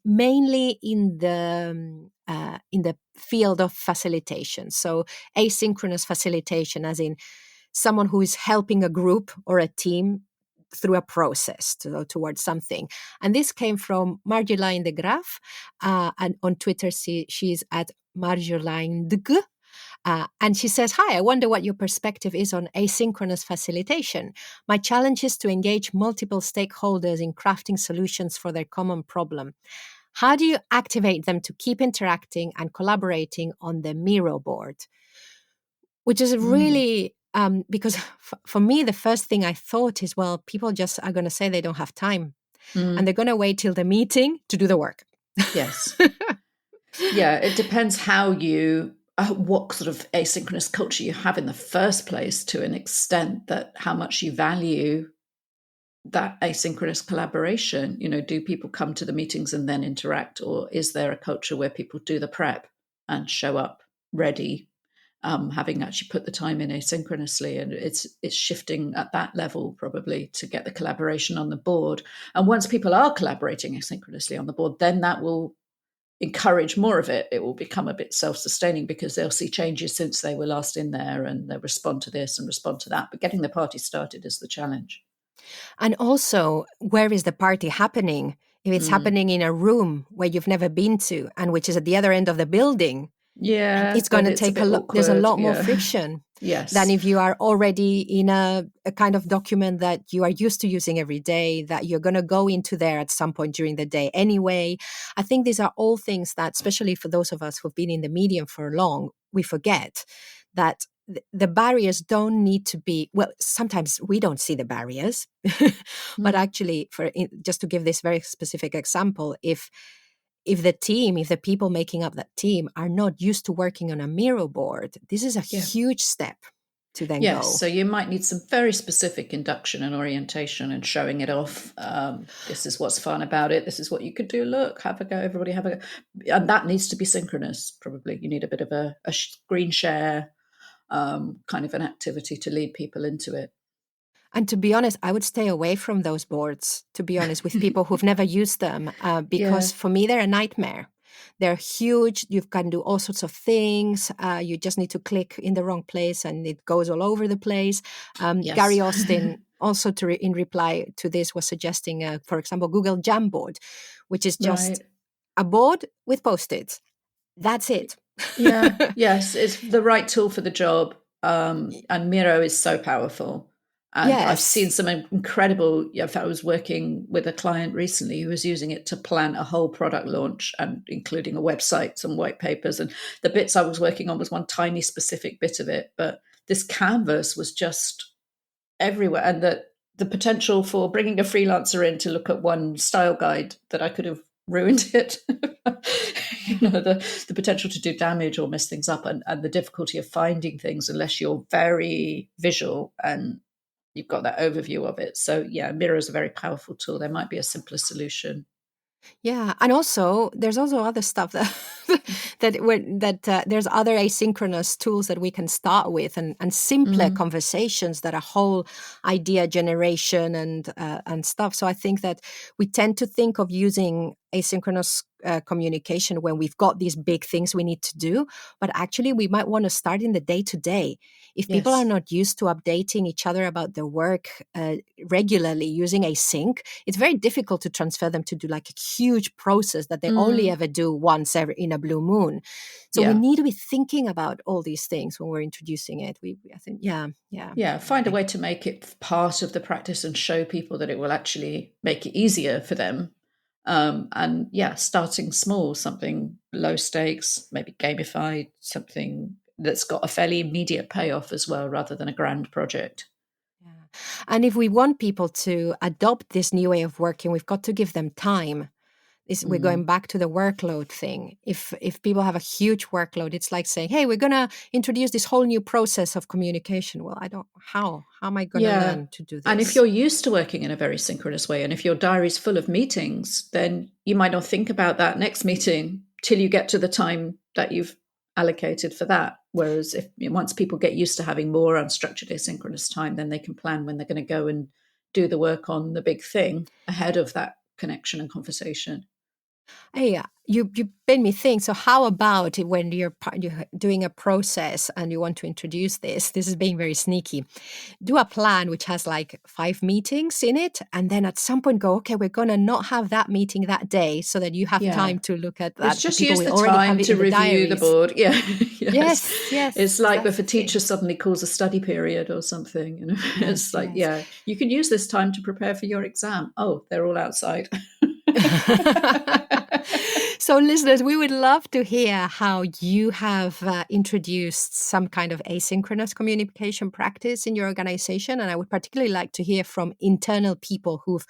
mainly in the field of facilitation. So asynchronous facilitation, as in someone who is helping a group or a team through a process towards something. And this came from Marjolein de Graaf. And on Twitter, she's at Marjolein de G. And she says, "Hi, I wonder what your perspective is on asynchronous facilitation. My challenge is to engage multiple stakeholders in crafting solutions for their common problem. How do you activate them to keep interacting and collaborating on the Miro board?" Which is Mm. really, because for me, the first thing I thought is, well, people just are going to say they don't have time. And Mm. they're going to wait till the meeting to do the work. Yes. Yeah, it depends how you what sort of asynchronous culture you have in the first place, to an extent that how much you value that asynchronous collaboration. Do people come to the meetings and then interact, or is there a culture where people do the prep and show up ready, having actually put the time in asynchronously? And it's shifting at that level probably to get the collaboration on the board. And once people are collaborating asynchronously on the board, then that will encourage more of it. It will become a bit self-sustaining because they'll see changes since they were last in there, and they'll respond to this and respond to that. But getting the party started is the challenge. And also, where is the party happening? If it's Mm. happening in a room where you've never been to and which is at the other end of the building, Yeah, it's going then to it's a take bit there's a awkward. lot more Yeah. friction than Yes. if you are already in a kind of document that you are used to using every day, that you're going to go into there at some point during the day anyway. I think these are all things that, especially for those of us who've been in the medium for long, we forget that the barriers don't need to be, well, sometimes we don't see the barriers, but Mm. actually, just to give this very specific example, if the people making up that team are not used to working on a Miro board, this is a Yeah. huge step to then Yes. go. So you might need some very specific induction and orientation and showing it off. This is what's fun about it. This is what you could do. Look, have a go. Everybody have a go. And that needs to be synchronous, probably. You need a bit of a screen share, kind of an activity to lead people into it. And to be honest, I would stay away from those boards, to be honest, with people who've never used them, Yeah. because for me, they're a nightmare. They're huge. You can do all sorts of things. You just need to click in the wrong place and it goes all over the place. Yes. Gary Austin also in reply to this was suggesting, for example, Google Jamboard, which is just Right. a board with Post-its. That's it. Yeah. Yes. It's the right tool for the job. And Miro is so powerful. And I've seen Yes. some incredible. In fact, I was working with a client recently who was using it to plan a whole product launch, and including a website, some white papers. And the bits I was working on was one tiny specific bit of it. But this canvas was just everywhere. And the potential for bringing a freelancer in to look at one style guide, that I could have ruined it. The potential to do damage or mess things up, and the difficulty of finding things unless you're very visual and you've got that overview of it. So yeah, Miro is a very powerful tool. There might be a simpler solution. Yeah, and also there's also other stuff that there's other asynchronous tools that we can start with, and simpler Mm. conversations that are whole idea generation and stuff. So I think that we tend to think of using asynchronous communication when we've got these big things we need to do, but actually we might want to start in the day to day. If people are Yes. not used to updating each other about their work regularly using async, it's very difficult to transfer them to do like a huge process that they only Mm. ever do once ever in a blue moon. So we Yeah. need to be thinking about all these things when we're introducing it. I think, yeah. Yeah, find a way to make it part of the practice and show people that it will actually make it easier for them. And yeah, starting small, something low stakes, maybe gamified, something that's got a fairly immediate payoff as well, rather than a grand project. Yeah. And if we want people to adopt this new way of working, we've got to give them time. We're going back to the workload thing. If people have a huge workload, it's like saying, hey, we're going to introduce this whole new process of communication. Well, how am I going to Yeah. learn to do And if this? you're used to working in a very synchronous way, and if your diary's full of meetings, then you might not think about that next meeting till you get to the time that you've allocated for that. Whereas once people get used to having more unstructured asynchronous time, then they can plan when they're going to go and do the work on the big thing ahead of that connection and conversation. Hey, you made me think. So how about when you're doing a process and you want to introduce this? This is being very sneaky. Do a plan which has like 5 meetings in it, and then at some point go, okay, we're gonna not have that meeting that day, so that you have Yeah. time to look at It's that. just People use will the already have time it to in the review the diaries. board. Yeah, yes. Yes, It's 'cause like that's if a the thing. teacher suddenly calls a study period or something. It's Yes, like, yes. yeah, you can use this time to prepare for your exam. Oh, they're all outside. So, listeners, we would love to hear how you have introduced some kind of asynchronous communication practice in your organization. And I would particularly like to hear from internal people who've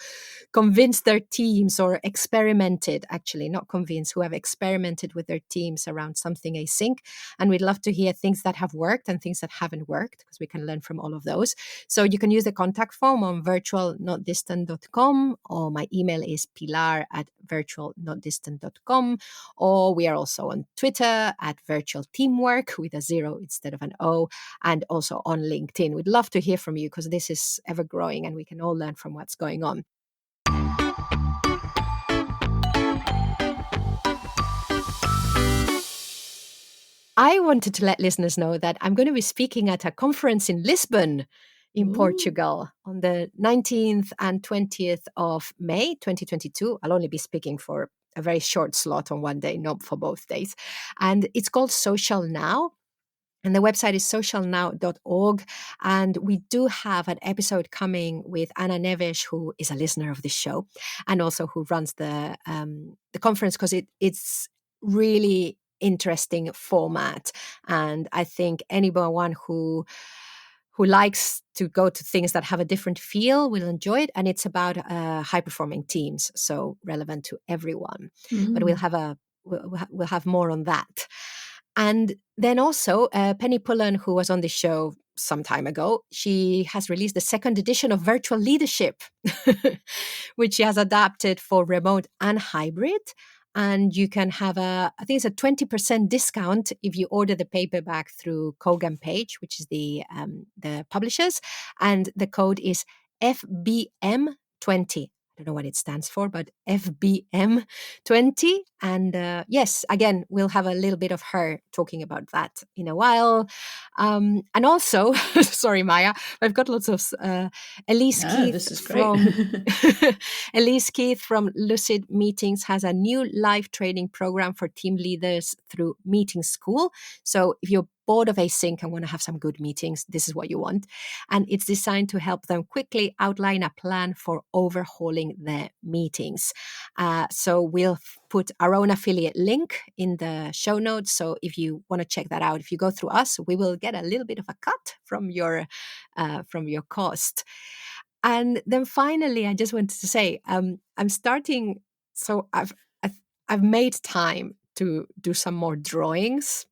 convinced their teams or experimented, actually, not convinced, who have experimented with their teams around something async. And we'd love to hear things that have worked and things that haven't worked, because we can learn from all of those. So you can use the contact form on virtualnotdistant.com, or my email is pilar@virtualnotdistant.com, or we are also on Twitter @virtualteamwork with a 0 instead of an O, and also on LinkedIn. We'd love to hear from you, because this is ever growing and we can all learn from what's going on. I wanted to let listeners know that I'm going to be speaking at a conference in Lisbon, in Portugal, on the 19th and 20th of May 2022. I'll only be speaking for a very short slot on one day, not for both days. And it's called Social Now. And the website is socialnow.org. And we do have an episode coming with Anna Neves, who is a listener of this show, and also who runs the conference, because it's really interesting format. And I think anyone who likes to go to things that have a different feel will enjoy it. And it's about high-performing teams, so relevant to everyone. But we'll have more on that. And then also, Penny Pullen, who was on the show some time ago, she has released the second edition of Virtual Leadership, which she has adapted for remote and hybrid. And you can have I think it's a 20% discount if you order the paperback through Kogan Page, which is the publishers. And the code is FBM20. I don't know what it stands for, but FBM20. And yes, again, we'll have a little bit of her talking about that in a while. And also, sorry, Maya, I've got lots of Elise Keith this is great. from Elise Keith from Lucid Meetings has a new live training program for team leaders through Meeting School. So if you're bored of async and want to have some good meetings, this is what you want. And it's designed to help them quickly outline a plan for overhauling their meetings. So we'll put our own affiliate link in the show notes. So if you want to check that out, if you go through us, we will get a little bit of a cut from your cost. And then finally, I just wanted to say, I'm starting. So I've made time to do some more drawings,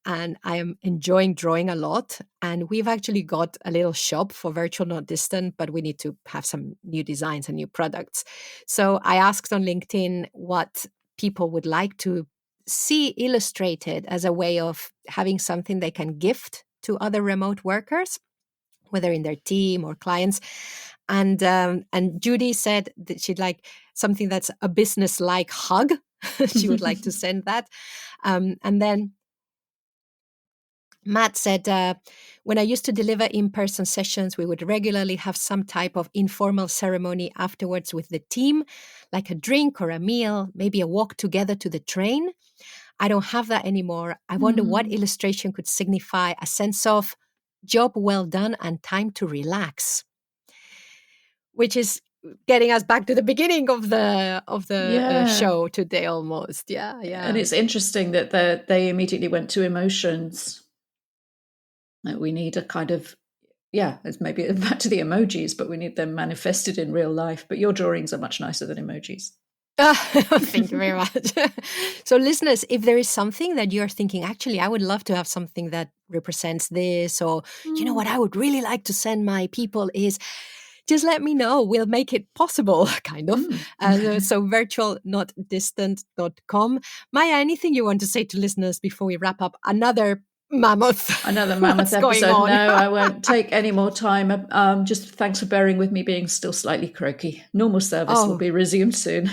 and I am enjoying drawing a lot. And we've actually got a little shop for Virtual Not Distant, but we need to have some new designs and new products. So I asked on LinkedIn what people would like to see illustrated as a way of having something they can gift to other remote workers, whether in their team or clients. And Judy said that she'd like something that's a business-like hug. She would like to send that. And then Matt said, when I used to deliver in-person sessions, we would regularly have some type of informal ceremony afterwards with the team, like a drink or a meal, maybe a walk together to the train. I don't have that anymore. I wonder what illustration could signify a sense of job well done and time to relax, which is getting us back to the beginning of the show today almost. Yeah. And it's interesting that they immediately went to emotions We need a kind of, it's maybe back to the emojis, but we need them manifested in real life. But your drawings are much nicer than emojis. Thank you very much. So listeners, if there is something that you're thinking, actually, I would love to have something that represents this, or you know what I would really like to send my people is, just let me know. We'll make it possible, kind of. So virtualnotdistant.com. Maya, anything you want to say to listeners before we wrap up another mammoth episode? No, I won't take any more time. Just thanks for bearing with me being still slightly croaky. Normal service will be resumed soon.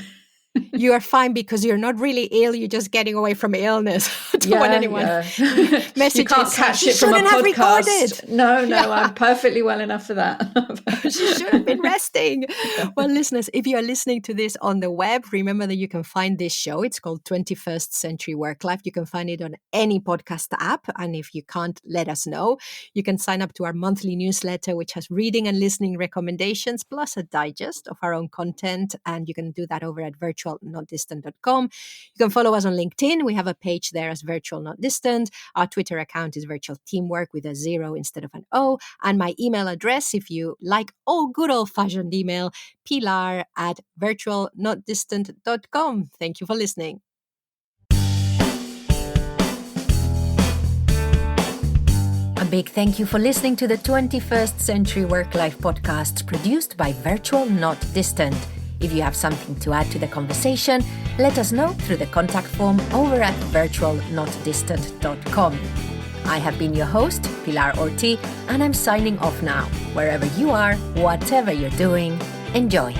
You are fine because you're not really ill. You're just getting away from illness. When anyone messages, you can't catch it from a podcast. No, I'm perfectly well enough for that. She should have been resting. Well, listeners, if you are listening to this on the web, remember that you can find this show. It's called 21st Century Work Life. You can find it on any podcast app. And if you can't, let us know. You can sign up to our monthly newsletter, which has reading and listening recommendations, plus a digest of our own content. And you can do that over at virtualnotdistant.com. You can follow us on LinkedIn. We have a page there as Virtual Not Distant. Our Twitter account is Virtual Teamwork with a 0 instead of an O. And my email address, if you like good old-fashioned email, pilar@virtualnotdistant.com. Thank you for listening. A big thank you for listening to the 21st Century Work Life podcast produced by Virtual Not Distant. If you have something to add to the conversation, let us know through the contact form over at virtualnotdistant.com. I have been your host, Pilar Orti, and I'm signing off now. Wherever you are, whatever you're doing, enjoy.